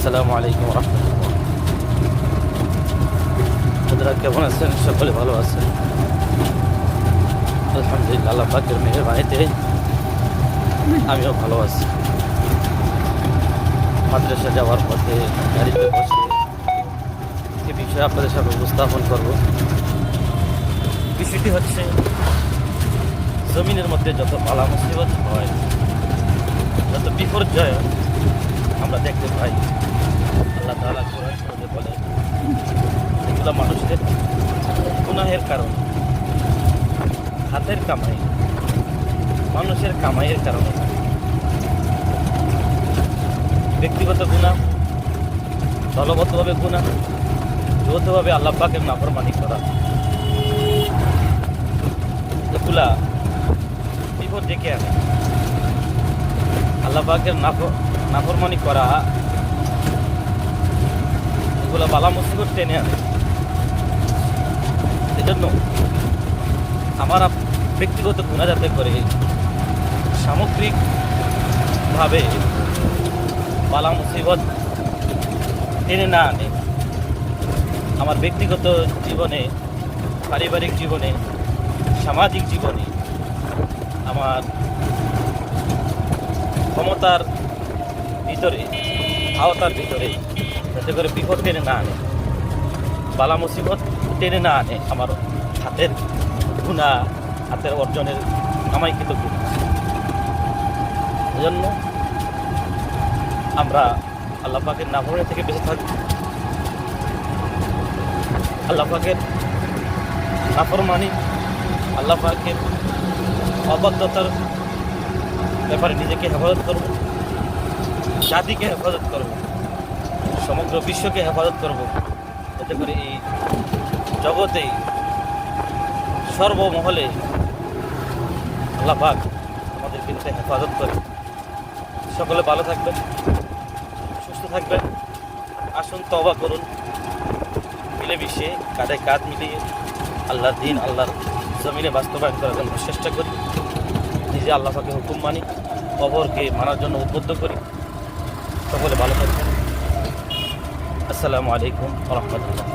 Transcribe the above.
আসসালামু আলাইকুম রহমতুল্লাহ। বন্ধুরা কেমন আছেন? সকলে ভালো আছেন? আলহামদুলিল্লাহ, আল্লাহ পাকের মেহেরবানিতে আমিও ভালো আছি। মাদ্রাসা যাওয়ার পথে গাড়িতে বসে এ বিষয়ে আপনাদের সাথে উপস্থাপন করব। বিষয়টি হচ্ছে, জমিনের মধ্যে যত বালা মুসিবত হয়, যত বিপর্যয় আমরা দেখতে পাই, আল্লাহ তাআলা কোরআন শরীফে বলে এগুলো মানুষের গুনাহের কারণ, হাতের কামাই, মানুষের কামাইয়ের কারণে। ব্যক্তিগত গুনাহ, দলবদ্ধভাবে গুনাহ, যৌথভাবে আল্লাহ পাকের নাফরমানি করা, এগুলা বিপদ ডেকে আনে। আল্লাহ পাকের নাফরমানি করা এগুলা বালা মুসিবত টেনে আনে। এজন্য আমার ব্যক্তিগত গুনাহ যাতে করে সামগ্রিকভাবে বালা মুসিবত টেনে না আনে, আমার ব্যক্তিগত জীবনে, পারিবারিক জীবনে, সামাজিক জীবনে, আমার ক্ষমতার ভিতরে, আওতার ভিতরে যাতে করে বিপদ টেনে না আনে, বালা মুসিবত টেনে না আনে আমার হাতের গুনাহ, হাতের অর্জনের কামাইকৃত গুনাহ। এজন্য আমরা আল্লাহ পাকের নাফরমানি থেকে বেঁচে থাকব। আল্লাহ পাকের নাফরমানি, আল্লাহ পাকের অবাধ্যতার ব্যাপারে নিজেকে হেফাজত করব, জাতিকে হেফাজত করব, সমগ্র বিশ্বকে হেফাজত করব, যাতে করে এই জগতে সর্বমহলে আল্লাহ পাক আমাদেরকে যাতে হেফাজত করে। সকলে ভালো থাকবেন, সুস্থ থাকবেন। আসুন তওবা করুন, মিলেমিশে কাঁধে কাঁধ মিলিয়ে আল্লাহর দিন, আল্লাহর জমিনে বাস্তবায়ন করার জন্য চেষ্টা করি। নিজে আল্লাহ পাকের হুকুম মানি, অপরকে মানার জন্য উদ্বুদ্ধ করি। সকলে ভালো থাকবেন। আসসালামু আলাইকুম ওয়া রাহমাতুল্লাহ।